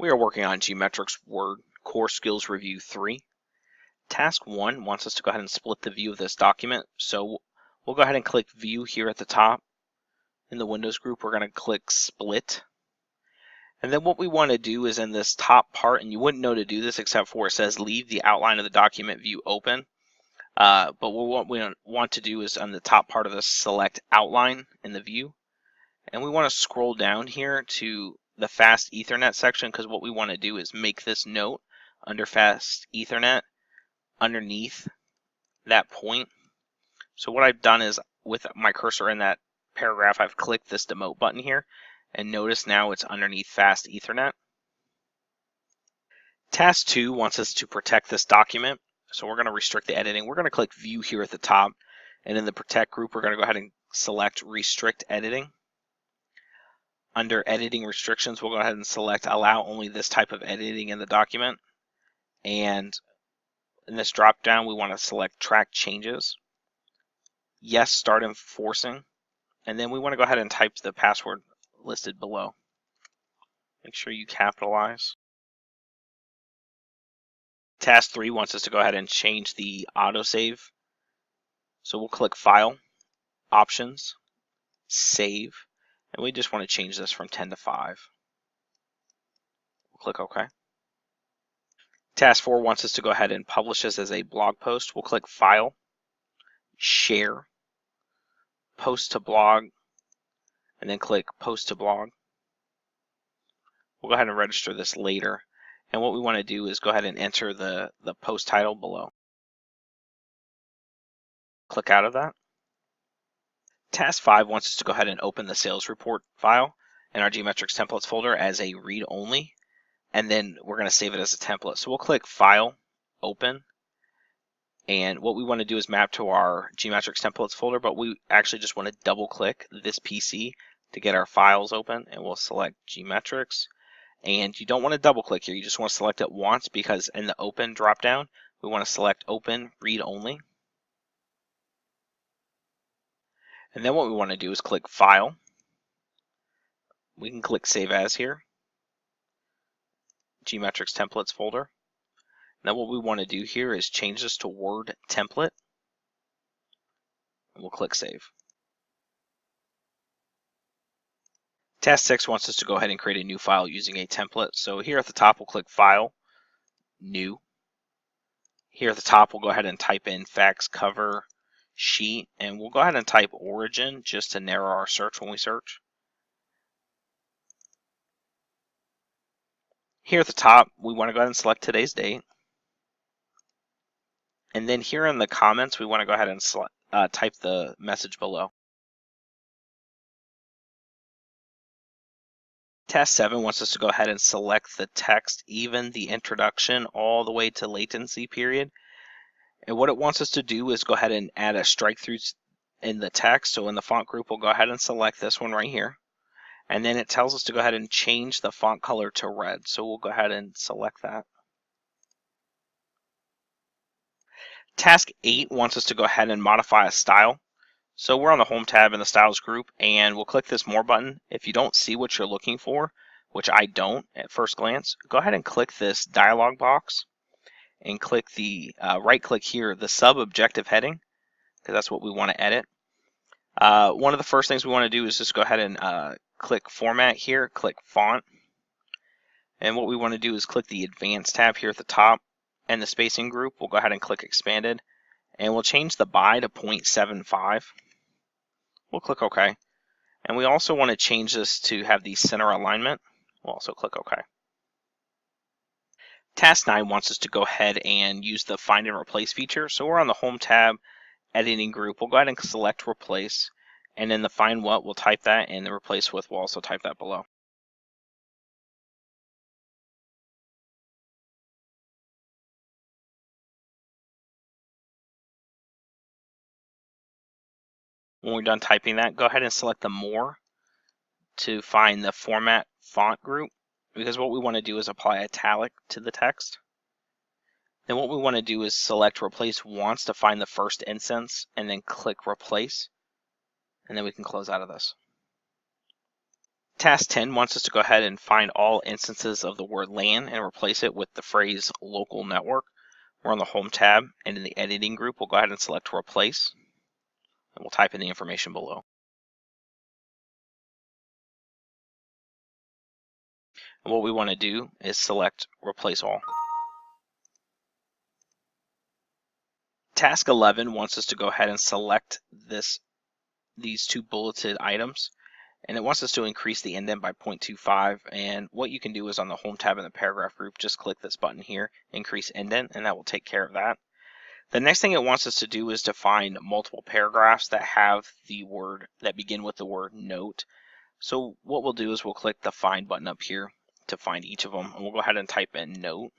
We are working on GMetrix Word Core Skills Review 3. Task 1 wants us to go ahead and split the view of this document. So we'll go ahead and click View here at the top. In the Windows group, we're going to click Split. And then what we want to do is in this top part, and you wouldn't know to do this except for it says leave the outline of the document view open. But what we want to do is on the top part of this, select Outline in the view. And we want to scroll down here to the Fast Ethernet section, because what we want to do is make this note under Fast Ethernet underneath that point. So what I've done is with my cursor in that paragraph, I've clicked this demote button here, and notice now it's underneath Fast Ethernet. Task 2 wants us to protect this document, so we're going to restrict the editing. We're going to click View here at the top, and in the Protect group, we're going to go ahead and select Restrict Editing. Under Editing Restrictions, we'll go ahead and select Allow only this type of editing in the document. And in this drop down, we want to select Track Changes. Yes, start enforcing. And then we want to go ahead and type the password listed below. Make sure you capitalize. Task 3 wants us to go ahead and change the autosave. So we'll click File, Options, Save. And we just want to change this from 10 to 5. We'll click OK. Task 4 wants us to go ahead and publish this as a blog post. We'll click File, Share, Post to Blog, and then click Post to Blog. We'll go ahead and register this later. And what we want to do is go ahead and enter the post title below. Click out of that. Task 5 wants us to go ahead and open the sales report file in our GMetrix templates folder as a read-only, and then we're going to save it as a template. So we'll click File, Open, and what we want to do is map to our GMetrix templates folder, but we actually just want to double-click this PC to get our files open, and we'll select GMetrix. And you don't want to double-click here, you just want to select it once, because in the Open drop-down, we want to select Open, Read-Only. And then what we want to do is click File. We can click Save As here. GMetrix Templates folder. Now what we want to do here is change this to Word Template. And we'll click Save. Task 6 wants us to go ahead and create a new file using a template. So here at the top, we'll click File, New. Here at the top, we'll go ahead and type in Fax Cover Sheet, and we'll go ahead and type Origin just to narrow our search when we search. Here at the top, we want to go ahead and select today's date. And then here in the comments, we want to go ahead and type the message below. Task 7 wants us to go ahead and select the text, even the introduction, all the way to latency period. And what it wants us to do is go ahead and add a strike through in the text. So in the font group, we'll go ahead and select this one right here. And then it tells us to go ahead and change the font color to red. So we'll go ahead and select that. Task 8 wants us to go ahead and modify a style. So we're on the Home tab in the Styles group, and we'll click this More button. If you don't see what you're looking for, which I don't at first glance, go ahead and click this dialog box and click the right click here, the sub-objective heading, because that's what we want to edit. One of the first things we want to do is just go ahead and click Format here, click Font. And what we want to do is click the Advanced tab here at the top, and the spacing group, we'll go ahead and click Expanded. And we'll change the by to 0.75. We'll click OK. And we also want to change this to have the center alignment. We'll also click OK. Task 9 wants us to go ahead and use the Find and Replace feature. So we're on the Home tab, Editing group. We'll go ahead and select Replace. And in the Find What, we'll type that, and the Replace With, we'll also type that below. When we're done typing that, go ahead and select the More to find the Format Font group, because what we want to do is apply italic to the text. Then what we want to do is select Replace Once to find the first instance, and then click Replace, and then we can close out of this. Task 10 wants us to go ahead and find all instances of the word LAN and replace it with the phrase local network. We're on the Home tab, and in the editing group, we'll go ahead and select replace, and we'll type in the information below. And what we want to do is select replace all. Task 11 wants us to go ahead and select these two bulleted items, and it wants us to increase the indent by 0.25. And what you can do is on the Home tab in the paragraph group, just click this button here, increase indent, and that will take care of that. The next thing it wants us to do is to find multiple paragraphs that have the word that begin with the word note. So what we'll do is we'll click the find button up here to find each of them, and we'll go ahead and type in note.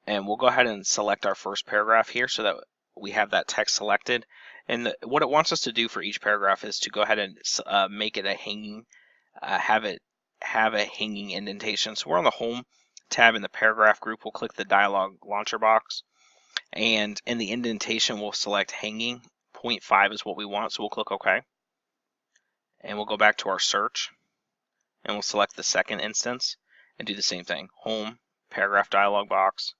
And we'll go ahead and select our first paragraph here so that we have that text selected. And what it wants us to do for each paragraph is to go ahead and make it a hanging, have a hanging indentation. So we're on the Home tab in the paragraph group. We'll click the dialog launcher box, and in the indentation we'll select hanging. 0.5 is what we want, so we'll click OK. And we'll go back to our search, and we'll select the second instance and do the same thing. Home, paragraph dialog box,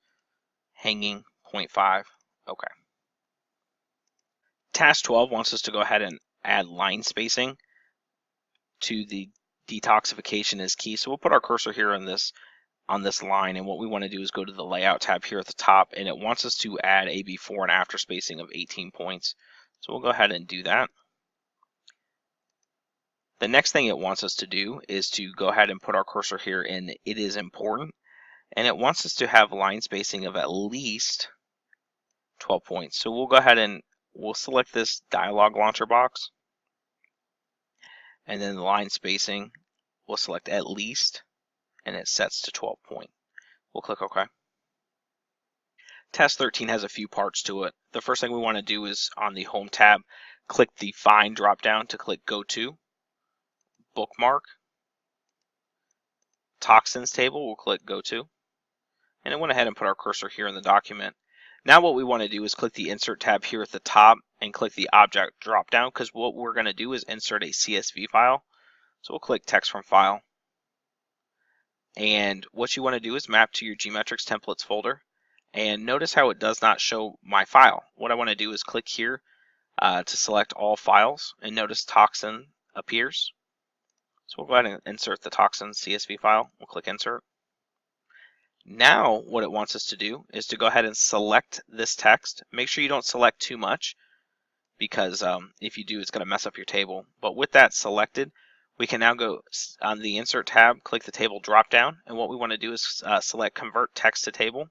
hanging, 0.5, OK. Task 12 wants us to go ahead and add line spacing to the detoxification is key. So we'll put our cursor here on this line, and what we want to do is go to the layout tab here at the top, and it wants us to add a before and after spacing of 18 points. So we'll go ahead and do that. The next thing it wants us to do is to go ahead and put our cursor here in it is important, and it wants us to have line spacing of at least 12 points. So we'll go ahead and we'll select this dialog launcher box, and then the line spacing, we'll select at least, and it sets to 12 point. We'll click OK. Task 13 has a few parts to it. The first thing we want to do is on the Home tab, click the Find drop-down to click Go To, Bookmark, Toxins table, we'll click Go To, and it went ahead and put our cursor here in the document. Now what we want to do is click the Insert tab here at the top and click the Object drop-down, because what we're going to do is insert a CSV file. So we'll click Text from File. And what you want to do is map to your GMetrix templates folder. And notice how it does not show my file. What I want to do is click here to select all files, and notice Toxin appears. So we'll go ahead and insert the Toxin CSV file. We'll click Insert. Now what it wants us to do is to go ahead and select this text. Make sure you don't select too much, because if you do, it's going to mess up your table. But with that selected, we can now go on the Insert tab, click the Table drop-down, and what we want to do is select Convert Text to Table.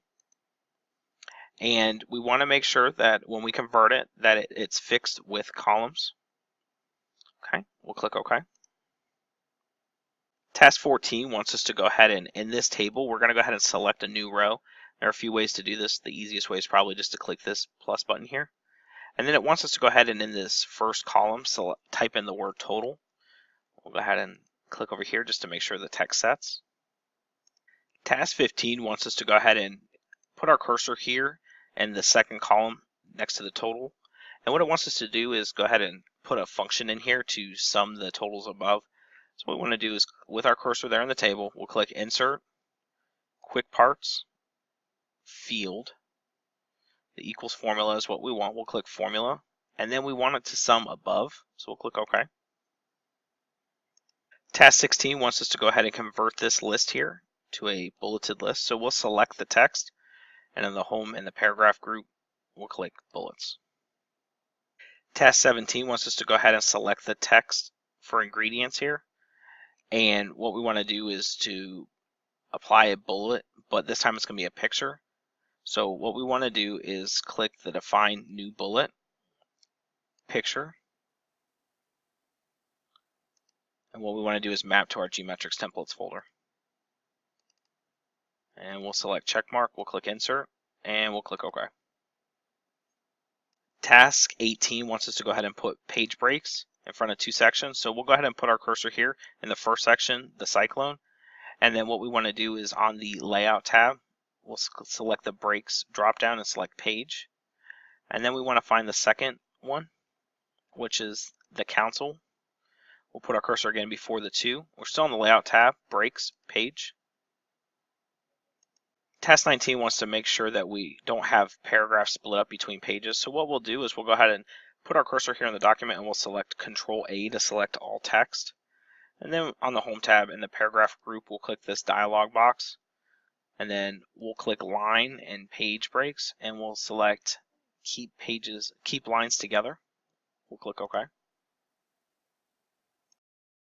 And we want to make sure that when we convert it, that it's fixed with columns. Okay, we'll click OK. Task 14 wants us to go ahead and in this table, we're going to go ahead and select a new row. There are a few ways to do this. The easiest way is probably just to click this plus button here. And then it wants us to go ahead and in this first column, type in the word total. We'll go ahead and click over here just to make sure the text sets. Task 15 wants us to go ahead and put our cursor here in the second column next to the total. And what it wants us to do is go ahead and put a function in here to sum the totals above. So what we want to do is with our cursor there in the table, we'll click Insert, Quick Parts, Field. The equals formula is what we want. We'll click Formula. And then we want it to sum above, so we'll click OK. Task 16 wants us to go ahead and convert this list here to a bulleted list. So we'll select the text, and in the Home and the Paragraph group, we'll click Bullets. Task 17 wants us to go ahead and select the text for ingredients here. And what we want to do is to apply a bullet, but this time it's going to be a picture. So what we want to do is click the Define New Bullet, Picture. And what we want to do is map to our GMetrix templates folder. And we'll select checkmark, we'll click Insert, and we'll click OK. Task 18 wants us to go ahead and put page breaks in front of two sections. So we'll go ahead and put our cursor here in the first section, the cyclone. And then what we want to do is on the Layout tab, we'll select the breaks drop down and select page. And then we want to find the second one, which is the council. We'll put our cursor again before the 2. We're still on the Layout tab, Breaks, Page. Task 19 wants to make sure that we don't have paragraphs split up between pages. So what we'll do is we'll go ahead and put our cursor here in the document and we'll select Control A to select all text. And then on the Home tab in the paragraph group, we'll click this dialog box. And then we'll click Line and Page Breaks and we'll select Keep Lines Together. We'll click OK.